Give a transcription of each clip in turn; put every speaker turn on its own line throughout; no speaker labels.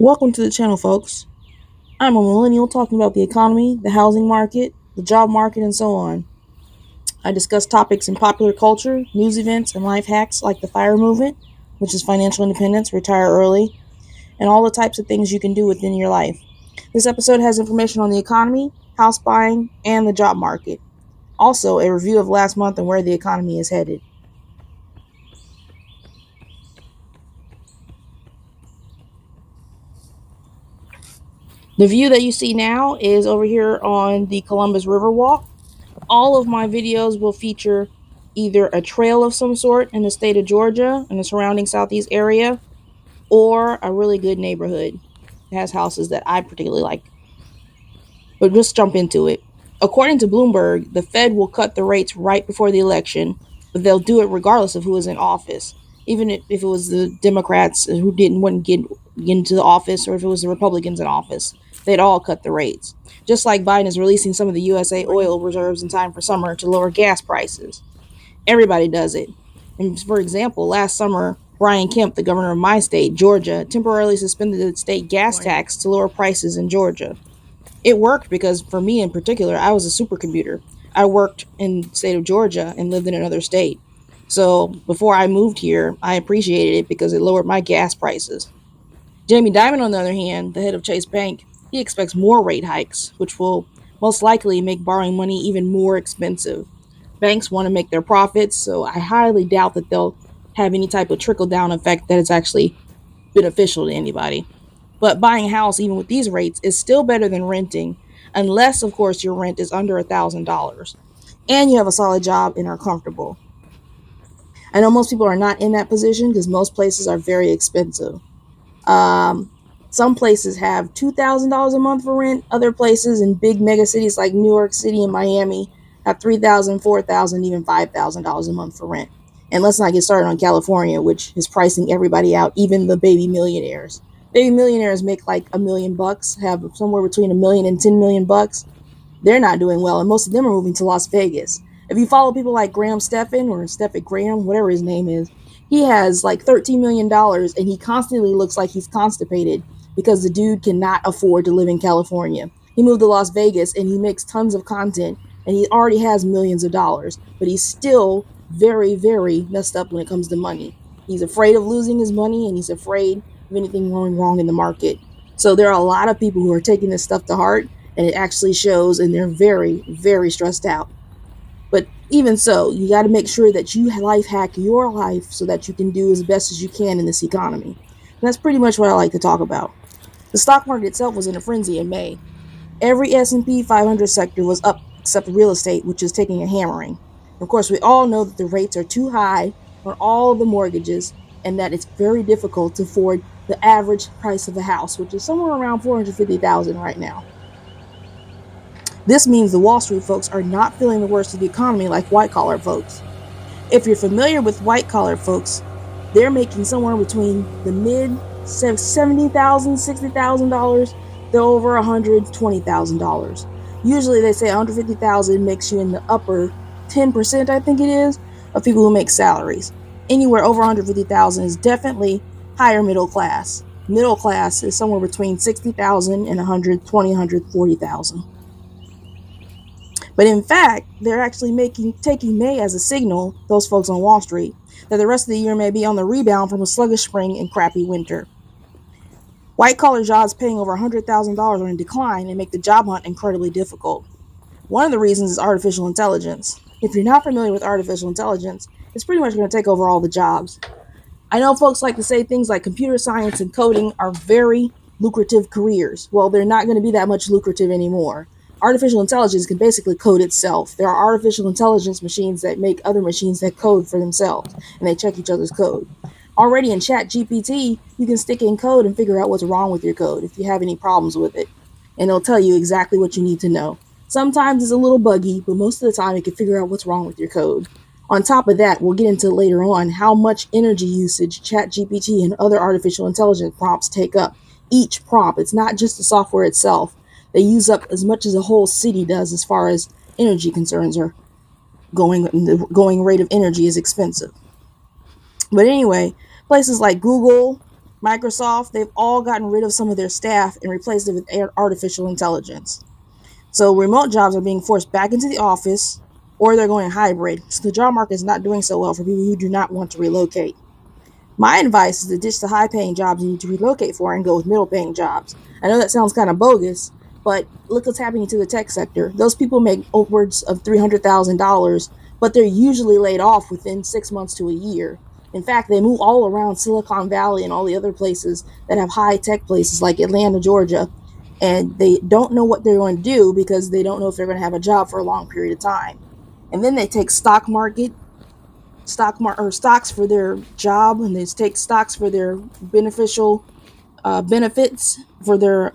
Welcome to the channel, folks. I'm a millennial talking about the economy, the housing market, the job market, and so on. I discuss topics in popular culture, news events, and life hacks like the FIRE movement, which is financial independence, retire early, and all the types of things you can do within your life. This episode has information on the economy, house buying, and the job market. Also, a review of last month and where the economy is headed. The view that you see now is over here on the Columbus Riverwalk. All of my videos will feature either a trail of some sort in the state of Georgia and the surrounding southeast area, or a really good neighborhood that has houses that I particularly like. But just jump into it. According to Bloomberg, the Fed will cut the rates right before the election, but they'll do it regardless of who is in office. Even if it was the Democrats who wouldn't get into the office, or if it was the Republicans in office, they'd all cut the rates. Just like Biden is releasing some of the USA oil reserves in time for summer to lower gas prices. Everybody does it. And for example, last summer, Brian Kemp, the governor of my state, Georgia, temporarily suspended the state gas tax to lower prices in Georgia. It worked because for me in particular, I was a supercommuter. I worked in the state of Georgia and lived in another state. So before I moved here, I appreciated it because it lowered my gas prices. Jamie Dimon, on the other hand, the head of Chase Bank, he expects more rate hikes, which will most likely make borrowing money even more expensive. Banks want to make their profits, so I highly doubt that they'll have any type of trickle-down effect that is actually beneficial to anybody. But buying a house, even with these rates, is still better than renting, unless, of course, your rent is under $1,000 and you have a solid job and are comfortable. I know most people are not in that position because most places are very expensive. Some places have $2,000 a month for rent. Other places in big mega cities like New York City and Miami have $3,000, $4,000, even $5,000 a month for rent. And let's not get started on California, which is pricing everybody out, even the baby millionaires. Baby millionaires make like $1 million, have somewhere between $1 million and $10 million. They're not doing well, and most of them are moving to Las Vegas. If you follow people like Graham Stephan or Stephen Graham, whatever his name is, he has like $13 million and he constantly looks like he's constipated because the dude cannot afford to live in California. He moved to Las Vegas and he makes tons of content and he already has millions of dollars, but he's still very, very messed up when it comes to money. He's afraid of losing his money and he's afraid of anything going wrong in the market. So there are a lot of people who are taking this stuff to heart, and it actually shows, and they're very, very stressed out. But even so, you got to make sure that you life hack your life so that you can do as best as you can in this economy. And that's pretty much what I like to talk about. The stock market itself was in a frenzy in May. Every S&P 500 sector was up except real estate, which is taking a hammering. Of course, we all know that the rates are too high on all the mortgages and that it's very difficult to afford the average price of a house, which is somewhere around $450,000 right now. This means the Wall Street folks are not feeling the worst of the economy like white-collar folks. If you're familiar with white-collar folks, they're making somewhere between the mid $70,000, $60,000 to over $120,000. Usually they say $150,000 makes you in the upper 10%, I think it is, of people who make salaries. Anywhere over $150,000 is definitely higher middle class. Middle class is somewhere between $60,000 and $120,000, $140,000. But in fact, they're actually taking May as a signal, those folks on Wall Street, that the rest of the year may be on the rebound from a sluggish spring and crappy winter. White-collar jobs paying over $100,000 are in decline and make the job hunt incredibly difficult. One of the reasons is artificial intelligence. If you're not familiar with artificial intelligence, it's pretty much going to take over all the jobs. I know folks like to say things like computer science and coding are very lucrative careers. Well, they're not going to be that much lucrative anymore. Artificial intelligence can basically code itself. There are artificial intelligence machines that make other machines that code for themselves, and they check each other's code. Already in ChatGPT, you can stick in code and figure out what's wrong with your code if you have any problems with it, and it'll tell you exactly what you need to know. Sometimes it's a little buggy, but most of the time it can figure out what's wrong with your code. On top of that, we'll get into later on how much energy usage ChatGPT and other artificial intelligence prompts take up. Each prompt, it's not just the software itself. They use up as much as a whole city does as far as energy concerns are going. The going rate of energy is expensive. But anyway, places like Google, Microsoft, they've all gotten rid of some of their staff and replaced it with artificial intelligence. So remote jobs are being forced back into the office, or they're going hybrid. So the job market is not doing so well for people who do not want to relocate. My advice is to ditch the high paying jobs you need to relocate for and go with middle paying jobs. I know that sounds kind of bogus, but look what's happening to the tech sector. Those people make upwards of $300,000, but they're usually laid off within 6 months to a year. In fact, they move all around Silicon Valley and all the other places that have high tech places like Atlanta, Georgia, and they don't know what they're going to do because they don't know if they're going to have a job for a long period of time. And then they take stocks for their job, and they take stocks for their beneficial benefits for their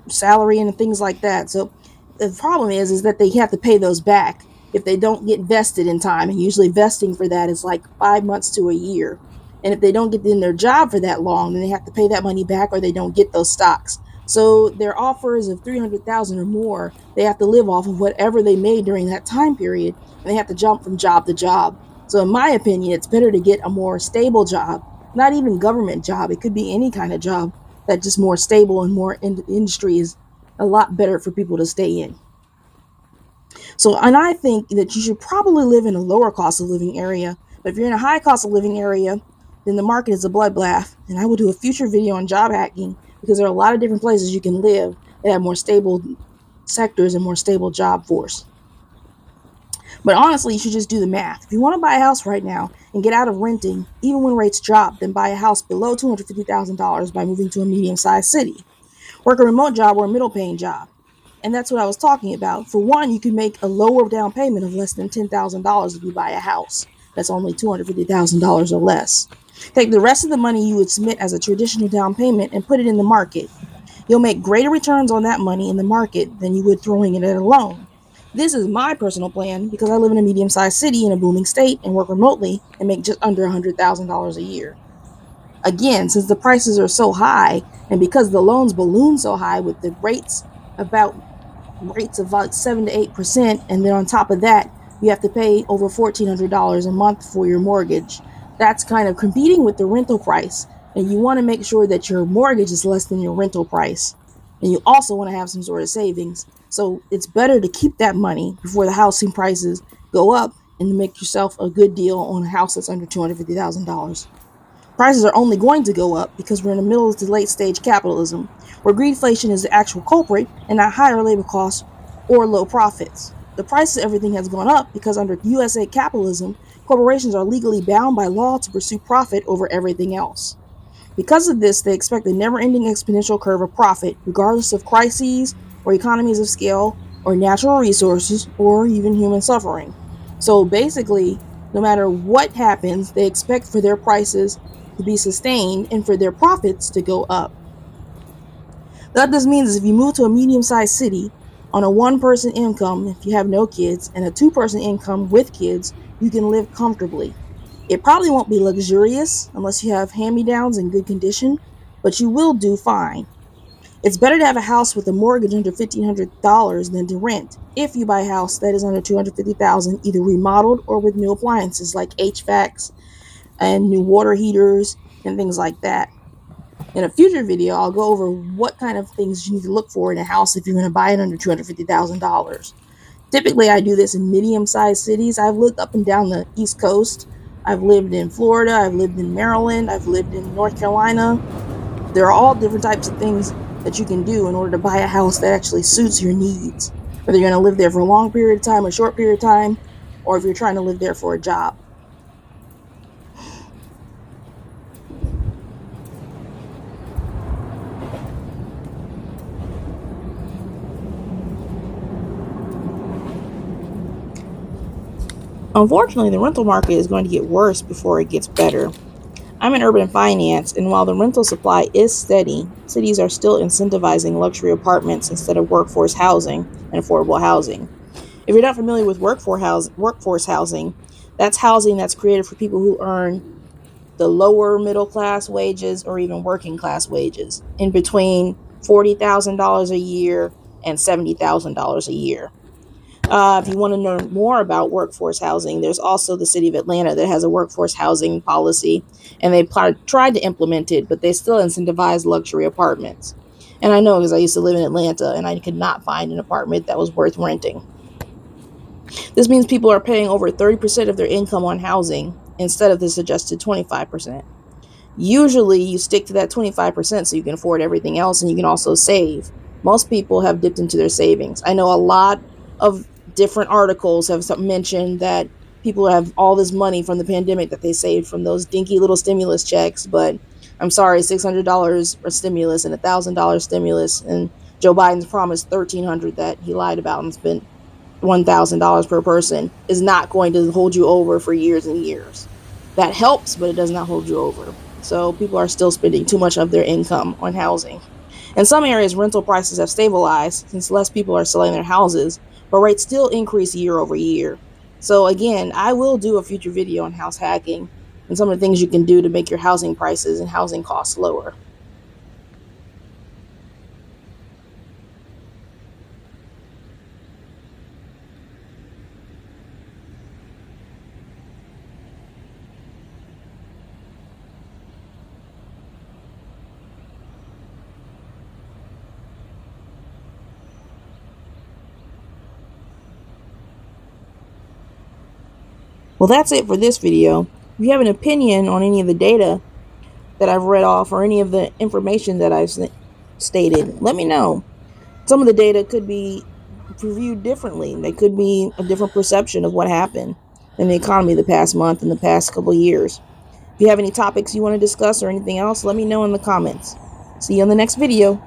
salary and things like that. So the problem is that they have to pay those back if they don't get vested in time, and usually vesting for that is like 5 months to a year. And if they don't get in their job for that long, then they have to pay that money back, or they don't get those stocks. So their offers of 300,000 or more, they have to live off of whatever they made during that time period, and they have to jump from job to job. So in my opinion, it's better to get a more stable job, not even government job. It could be any kind of job that's just more stable, and more industry is a lot better for people to stay in. So, and I think that you should probably live in a lower cost of living area. But if you're in a high cost of living area, then the market is a bloodbath. And I will do a future video on job hacking, because there are a lot of different places you can live that have more stable sectors and more stable job force. But honestly, you should just do the math. If you want to buy a house right now and get out of renting, even when rates drop, then buy a house below $250,000 by moving to a medium-sized city. Work a remote job or a middle-paying job. And that's what I was talking about. For one, you can make a lower down payment of less than $10,000 if you buy a house. That's only $250,000 or less. Take the rest of the money you would submit as a traditional down payment and put it in the market. You'll make greater returns on that money in the market than you would throwing it at a loan. This is my personal plan because I live in a medium-sized city in a booming state and work remotely and make just under $100,000 a year. Again, since the prices are so high, and because the loans balloon so high with the rates of like 7 to 8%, and then on top of that, you have to pay over $1,400 a month for your mortgage. That's kind of competing with the rental price, and you want to make sure that your mortgage is less than your rental price. And you also want to have some sort of savings. So it's better to keep that money before the housing prices go up and to make yourself a good deal on a house that's under $250,000. Prices are only going to go up because we're in the middle to late stage capitalism, where greedflation is the actual culprit and not higher labor costs or low profits. The price of everything has gone up because under USA capitalism, corporations are legally bound by law to pursue profit over everything else. Because of this, they expect a never-ending exponential curve of profit, regardless of crises or economies of scale or natural resources or even human suffering. So basically, no matter what happens, they expect for their prices to be sustained and for their profits to go up. What this means is if you move to a medium-sized city on a one-person income, if you have no kids, and a two-person income with kids, you can live comfortably. It probably won't be luxurious unless you have hand-me-downs in good condition, but you will do fine. It's better to have a house with a mortgage under $1,500 than to rent if you buy a house that is under $250,000, either remodeled or with new appliances like HVACs and new water heaters and things like that. In a future video, I'll go over what kind of things you need to look for in a house if you're going to buy it under $250,000. Typically, I do this in medium-sized cities. I've lived up and down the East Coast. I've lived in Florida. I've lived in Maryland. I've lived in North Carolina. There are all different types of things that you can do in order to buy a house that actually suits your needs. Whether you're going to live there for a long period of time, a short period of time, or if you're trying to live there for a job. Unfortunately, the rental market is going to get worse before it gets better. I'm in urban finance, and while the rental supply is steady, cities are still incentivizing luxury apartments instead of workforce housing and affordable housing. If you're not familiar with workforce housing, that's housing that's created for people who earn the lower middle class wages or even working class wages, in between $40,000 a year and $70,000 a year. If you want to know more about workforce housing, there's also the city of Atlanta that has a workforce housing policy, and they tried to implement it, but they still incentivize luxury apartments. And I know because I used to live in Atlanta and I could not find an apartment that was worth renting. This means people are paying over 30% of their income on housing instead of the suggested 25%. Usually you stick to that 25% so you can afford everything else and you can also save. Most people have dipped into their savings. I know a lot of different articles have mentioned that people have all this money from the pandemic that they saved from those dinky little stimulus checks, but I'm sorry, $600 for stimulus and $1,000 stimulus, and Joe Biden's promised $1,300 that he lied about and spent $1,000 per person is not going to hold you over for years and years. That helps, but it does not hold you over. So people are still spending too much of their income on housing. In some areas, rental prices have stabilized since less people are selling their houses, but rates still increase year over year. So again, I will do a future video on house hacking and some of the things you can do to make your housing prices and housing costs lower. Well, that's it for this video. If you have an opinion on any of the data that I've read off or any of the information that I've stated, let me know. Some of the data could be reviewed differently. They could be a different perception of what happened in the economy the past month and the past couple of years. If you have any topics you want to discuss or anything else, let me know in the comments. See you on the next video.